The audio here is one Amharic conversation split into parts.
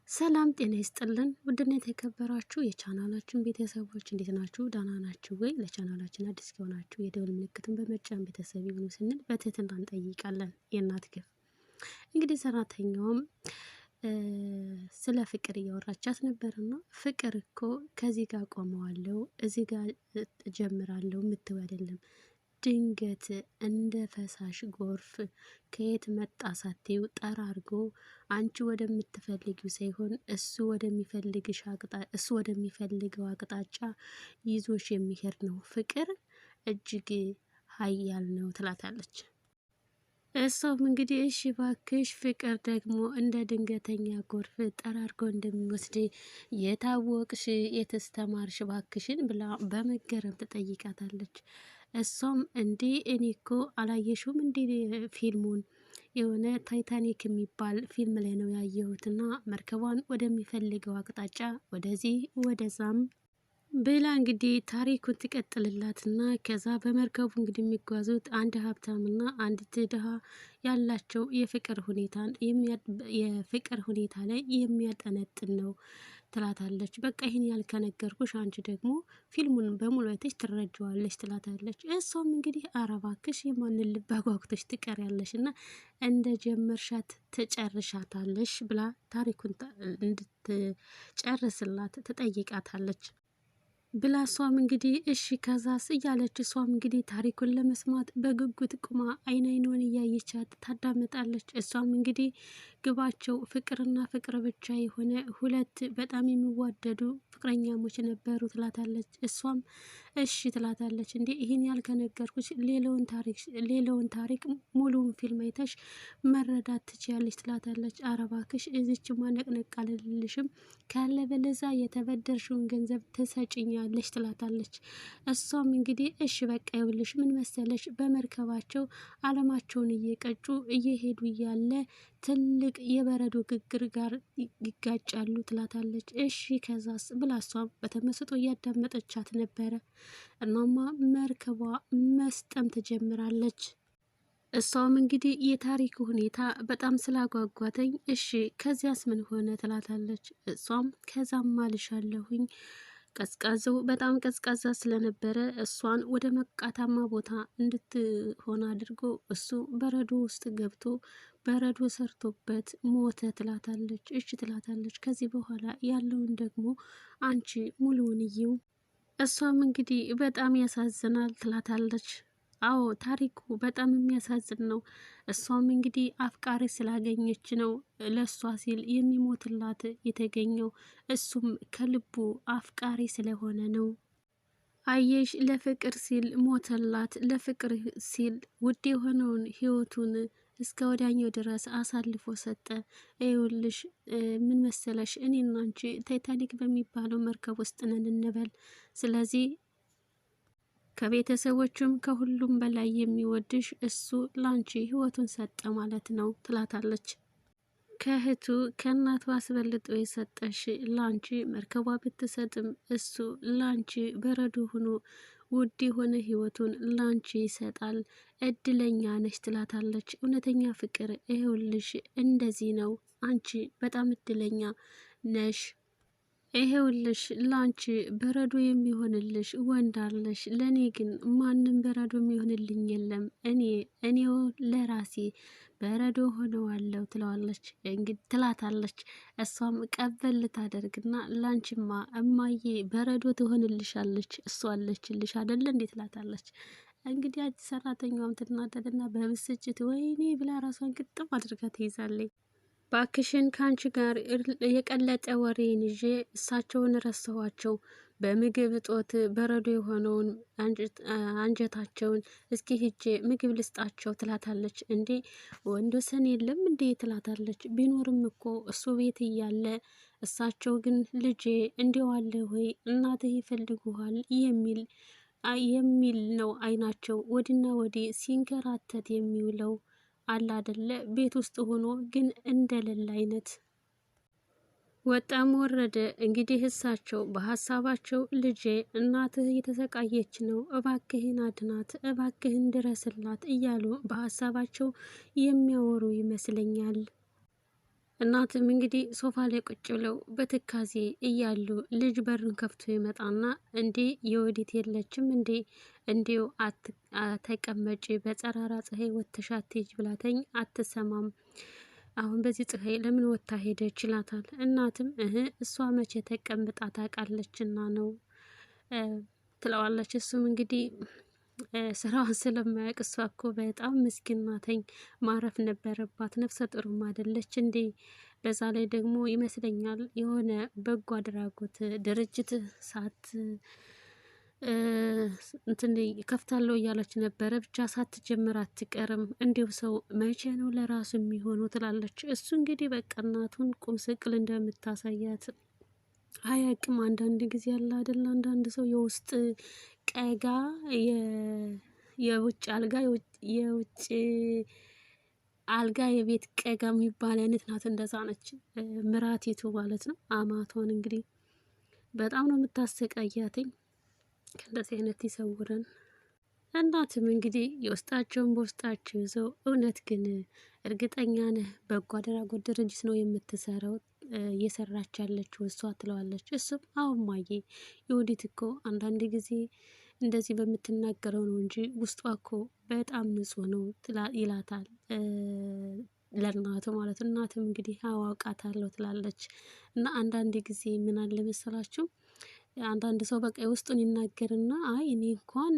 ሰላም ጤና ይስጥልን ውድና የተከበራችሁ የቻናላችን ቤተሰቦች እንዴት ናችሁ? ደህና ናችሁ ወይ? ለቻናላችን አዲስ ከሆናችሁ የደወል ምልክቱን በመጫን ቤተሰብ ይሁኑ ስንል በትህትና እንጠይቃለን። የእናት ግፍ እንግዲህ ሰራተኛውም ስለ ፍቅር እያወራቻት ነበርና ፍቅር እኮ ከዚህ ጋር ቆመዋለሁ እዚህ ጋር ጀምራለሁ የምትው አይደለም ድንገት እንደ ፈሳሽ ጎርፍ ከየት መጣ ሳትዩ ጠራርጎ አንቺ ወደምትፈልጊው ሳይሆን እሱ ወደሚፈልገው አቅጣጫ ይዞሽ የሚሄድ ነው። ፍቅር እጅግ ኃያል ነው ትላታለች። እሷም እንግዲህ እሺ ባክሽ ፍቅር ደግሞ እንደ ድንገተኛ ጎርፍ ጠራርጎ እንደሚወስድ የታወቅሽ የተስተማርሽ ባክሽን ብላ በመገረም ትጠይቃታለች። እሷም እንዴ እኔ እኮ አላየሽውም እንዴ ፊልሙን የሆነ ታይታኒክ የሚባል ፊልም ላይ ነው ያየሁትና መርከቧን ወደሚፈልገው አቅጣጫ ወደዚህ ወደዛም ብላ እንግዲህ ታሪኩን ትቀጥልላትና ከዛ በመርከቡ እንግዲህ የሚጓዙት አንድ ሀብታምና አንድ ድሃ ያላቸው የፍቅር ሁኔታ ላይ የሚያጠነጥን ነው ትላታለች። በቃ ይህን ያልከነገርኩሽ አንቺ ደግሞ ፊልሙን በሙሉ አይተሽ ትረጃዋለች ትላታለች። እሷም እንግዲህ ኧረ እባክሽ የማንን ልብ አጓጉተሽ ትቀሪያለሽ እና እንደ ጀመርሻት ትጨርሻታለሽ ብላ ታሪኩን እንድትጨርስላት ትጠይቃታለች። ብላ እሷም እንግዲህ እሺ ከዛስ እያለች እሷም እንግዲህ ታሪኩን ለመስማት በጉጉት ቁማ አይኗን እያየቻት ታዳምጣለች። እሷም እንግዲህ ግባቸው ፍቅርና ፍቅር ብቻ የሆነ ሁለት በጣም የሚዋደዱ ፍቅረኛሞች ነበሩ ትላታለች። እሷም እሺ ትላታለች። እንዴ ይህን ያልከነገርኩሽ ሌላውን ታሪክ ሙሉውን ፊልም አይተሽ መረዳት ትችያለች ትላታለች። ኧረ እባክሽ እዚች ማነቅነቅ አልልሽም ካለ በለዛ የተበደርሽውን ገንዘብ ትሰጭኛለች ትላታለች። እሷም እንግዲህ እሺ በቃ ይኸውልሽ ምን መሰለሽ በመርከባቸው አለማቸውን እየቀጩ እየሄዱ እያለ ትልቅ የበረዶ ግግር ጋር ይጋጫሉ ትላታለች። እሺ ከዛስ ብላ እሷም በተመስጦ እያዳመጠቻት ነበረ። እናማ መርከቧ መስጠም ትጀምራለች። እሷም እንግዲህ የታሪክ ሁኔታ በጣም ስላጓጓተኝ እሺ ከዚያስ ምን ሆነ ትላታለች። እሷም ከዛም አልሻለሁኝ ቀዝቃዛው በጣም ቀዝቃዛ ስለነበረ እሷን ወደ መቃታማ ቦታ እንድትሆን አድርጎ እሱ በረዶ ውስጥ ገብቶ በረዶ ሰርቶበት ሞተ ትላታለች። እሺ ትላታለች። ከዚህ በኋላ ያለውን ደግሞ አንቺ ሙሉውን እይው። እሷም እንግዲህ በጣም ያሳዝናል ትላታለች። አዎ ታሪኩ በጣም የሚያሳዝን ነው። እሷም እንግዲህ አፍቃሪ ስላገኘች ነው ለእሷ ሲል የሚሞትላት የተገኘው እሱም ከልቡ አፍቃሪ ስለሆነ ነው። አየሽ ለፍቅር ሲል ሞተላት፣ ለፍቅር ሲል ውድ የሆነውን ህይወቱን እስከ ወዳኛው ድረስ አሳልፎ ሰጠ። ይኸውልሽ ምን መሰለሽ እኔና አንቺ ታይታኒክ በሚባለው መርከብ ውስጥ ነን እንበል። ስለዚህ ከቤተሰቦቹም ከሁሉም በላይ የሚወድሽ እሱ ላንቺ ህይወቱን ሰጠ ማለት ነው ትላታለች። ከእህቱ ከእናቱ አስበልጦ የሰጠሽ ላንቺ መርከቧ ብትሰጥም እሱ ላንቺ በረዶ ሆኖ ውድ የሆነ ህይወቱን ላንቺ ይሰጣል። እድለኛ ነሽ ትላታለች። እውነተኛ ፍቅር ይሄውልሽ እንደዚህ ነው። አንቺ በጣም እድለኛ ነሽ። ይሄውልሽ ላንቺ በረዶ የሚሆንልሽ ወንድ አለሽ፣ ለኔ ግን ማንም በረዶ የሚሆንልኝ የለም። እኔው ለራሴ በረዶ ሆነዋለሁ ትለዋለች ትላታለች። እሷም ቀበል ልታደርግና ላንቺማ እማዬ በረዶ ትሆንልሻለች እሷ አለችልሽ አይደለ እንዴ ትላታለች። እንግዲህ አዲስ ሰራተኛዋም ትናደድና በብስጭት ወይኔ ብላ ራሷን ግጥም አድርጋ ትይዛለች። ባክሽን ከአንቺ ጋር የቀለጠ ወሬን ይዤ እሳቸውን ረሳኋቸው። በምግብ እጦት በረዶ የሆነውን አንጀታቸውን እስኪ ሂጄ ምግብ ልስጣቸው ትላታለች። እንዴ ወንዶሰን የለም እንዴ ትላታለች። ቢኖርም እኮ እሱ ቤት እያለ እሳቸው ግን ልጄ እንዲው አለ ወይ እናትህ ይፈልጉሃል የሚል ነው አይናቸው ወዲና ወዲህ ሲንከራተት የሚውለው አለ አይደለ ቤት ውስጥ ሆኖ ግን እንደሌለ አይነት። ወጣም ወረደ እንግዲህ እሳቸው በሀሳባቸው ልጄ እናትህ እየተሰቃየች ነው፣ እባክህን አድናት፣ እባክህን ድረስላት እያሉ በሀሳባቸው የሚያወሩ ይመስለኛል። እናትም እንግዲህ ሶፋ ላይ ቁጭ ብለው በትካዜ እያሉ ልጅ በሩን ከፍቶ ይመጣና እንዴ የወዲት የለችም እንዴ እንዲው ተቀመጪ በጸራራ ፀሐይ ወጥተሽ አትሄጂ ብላተኝ አትሰማም። አሁን በዚህ ፀሐይ ለምን ወጥታ ሄደች ይላታል። እናትም እሷ መቼ ተቀምጣ ታውቃለችና ነው ትለዋለች። እሱም እንግዲህ ስራዋን ስለማያውቅ እሷ እኮ በጣም ምስኪን ናተኝ ማረፍ ነበረባት፣ ነፍሰ ጡርም አይደለች እንዴ? በዛ ላይ ደግሞ ይመስለኛል የሆነ በጎ አድራጎት ድርጅት እንትን ከፍታለሁ እያለች ነበረ። ብቻ ሳትጀምር አትቀርም። እንዲሁ ሰው መቼ ነው ለራሱ የሚሆነው ትላለች። እሱ እንግዲህ በቃ እናቱን ቁም ስቅል እንደምታሳያት አያውቅም። አንዳንድ ጊዜ ያለ አይደል፣ አንዳንድ ሰው የውስጥ ቀጋ የውጭ አልጋ የውጭ አልጋ የቤት ቀጋ የሚባል አይነት ናት። እንደዛ ነች ምራቲቱ ማለት ነው። አማቷን እንግዲህ በጣም ነው የምታሰቃያትኝ። ከእንደዚህ አይነት ይሰውረን። እናትም እንግዲህ የውስጣቸውን በውስጣቸው ይዘው እውነት ግን እርግጠኛ ነህ በጎ አድራጎት ድርጅት ነው የምትሰራው እየሰራች ያለችው እሷ ትለዋለች። እሱም አሁን ማየ የወዲት እኮ አንዳንድ ጊዜ እንደዚህ በምትናገረው ነው እንጂ ውስጧ እኮ በጣም ንጹህ ነው ይላታል ለእናቱ ማለት። እናትም እንግዲህ አዋቃታለሁ ትላለች። እና አንዳንድ ጊዜ ምን አለ መሰላችሁ አንዳንድ ሰው በቃ ውስጡን ይናገርና አይ እኔ እንኳን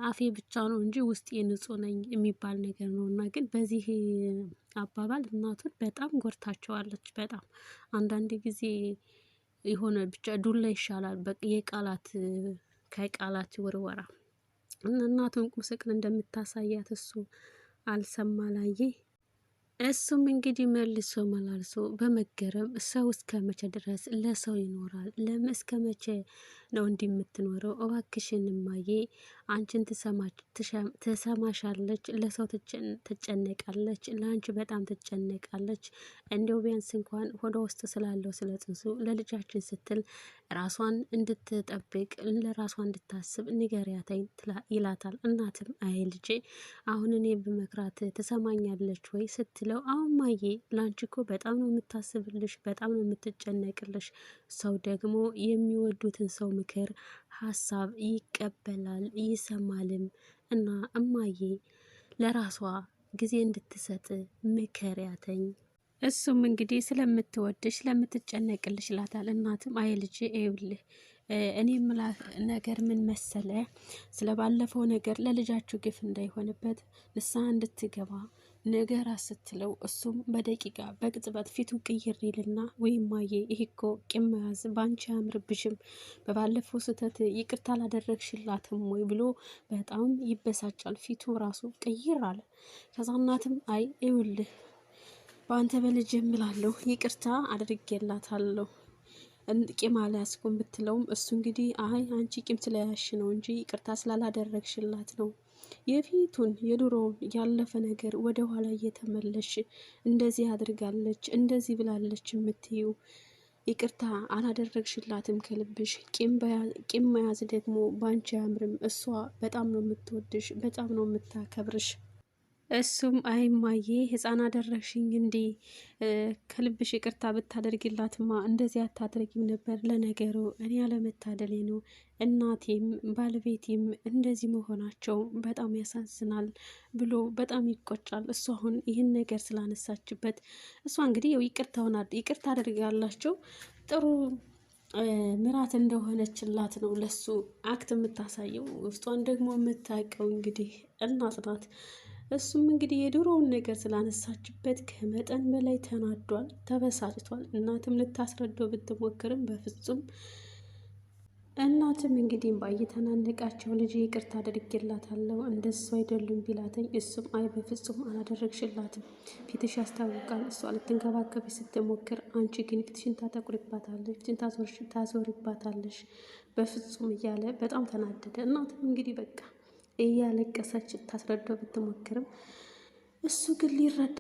አፌ ብቻ ነው እንጂ ውስጤ ንጹህ ነኝ የሚባል ነገር ነው። እና ግን በዚህ አባባል እናቱን በጣም ጎርታቸዋለች። በጣም አንዳንድ ጊዜ የሆነ ብቻ ዱላ ይሻላል በቃ የቃላት ከቃላት ውርወራ። እናቱን ቁም ስቅል እንደምታሳያት እሱ አልሰማ ላየ። እሱም እንግዲህ መልሶ መላልሶ በመገረም ሰው እስከ መቼ ድረስ ለሰው ይኖራል? ለምን እስከ መቼ ነው እንዲህ የምትኖረው? እባክሽን እማዬ አንቺን ትሰማሻለች፣ ለሰው ትጨነቃለች፣ ለአንቺ በጣም ትጨነቃለች። እንዲው ቢያንስ እንኳን ሆዷ ውስጥ ስላለው ስለ ጽንሱ ለልጃችን ስትል ራሷን እንድትጠብቅ ለራሷ እንድታስብ ንገሪያተኝ ይላታል። እናትም አይ ልጄ አሁን እኔ በመክራት ትሰማኛለች ወይ ስትለው አሁን ማዬ ላንቺ እኮ በጣም ነው የምታስብልሽ፣ በጣም ነው የምትጨነቅልሽ። ሰው ደግሞ የሚወዱትን ሰው ምክር ሀሳብ ይቀበላል ይሰማልም። እና እማዬ ለራሷ ጊዜ እንድትሰጥ ምከሪያተኝ። እሱም እንግዲህ ስለምትወድሽ ስለምትጨነቅልሽ ይላታል። እናትም አይ ልጄ ይኸውልህ እኔ የምላት ነገር ምን መሰለ፣ ስለ ባለፈው ነገር ለልጃችሁ ግፍ እንዳይሆንበት ንስሐ እንድትገባ ነገር ስትለው እሱም በደቂቃ በቅጽበት ፊቱ ቅይር ይልና ወይም ማየ ይህ እኮ ቂም መያዝ በአንቺ አያምርብሽም፣ በባለፈው ስህተት ይቅርታ አላደረግሽላትም ወይ ብሎ በጣም ይበሳጫል። ፊቱ ራሱ ቅይር አለ። ከዛ እናትም አይ ይኸውልህ በአንተ በልጅ የምላለሁ ይቅርታ አድርጌላታለሁ ቂም አልያዝኩም ብትለውም እሱ እንግዲህ አይ አንቺ ቂም ስለያሽ ነው እንጂ ይቅርታ ስላላደረግሽላት ነው የፊቱን የድሮውን ያለፈ ነገር ወደ ኋላ እየተመለሽ እንደዚህ አድርጋለች እንደዚህ ብላለች የምትዩ ይቅርታ አላደረግሽላትም ከልብሽ። ቂም መያዝ ደግሞ ባንቺ አያምርም። እሷ በጣም ነው የምትወድሽ፣ በጣም ነው የምታከብርሽ። እሱም አይማዬ ህፃን አደረግሽኝ እንዴ? ከልብሽ ይቅርታ ብታደርግላትማ እንደዚህ አታደርጊም ነበር። ለነገሩ እኔ ያለመታደሌ ነው። እናቴም ባለቤቴም እንደዚህ መሆናቸው በጣም ያሳዝናል ብሎ በጣም ይቆጫል። እሱ አሁን ይህን ነገር ስላነሳችበት እሷ እንግዲህ ይቅርታ አድርጋላቸው ጥሩ ምራት እንደሆነችላት ነው ለሱ አክት የምታሳየው። ውስጧን ደግሞ የምታውቀው እንግዲህ እናት ናት። እሱም እንግዲህ የድሮውን ነገር ስላነሳችበት ከመጠን በላይ ተናዷል፣ ተበሳጭቷል። እናትም ልታስረዳው ብትሞክርም በፍጹም እናትም እንግዲህ ባየተናነቃቸው ልጅ ይቅርታ አድርጌላታለሁ እንደሱ አይደሉም ቢላተኝ እሱም አይ በፍጹም አላደረግሽላትም፣ ፊትሽ ያስታውቃል። እሷ ልትንከባከብሽ ስትሞክር አንቺ ግን ፊትሽን ታጠቁሪባታለሽ፣ ፊትሽን ታዞሪባታለሽ በፍጹም እያለ በጣም ተናደደ። እናትም እንግዲህ በቃ እያለቀሰች ታስረዳው ብትሞክርም እሱ ግን ሊረዳ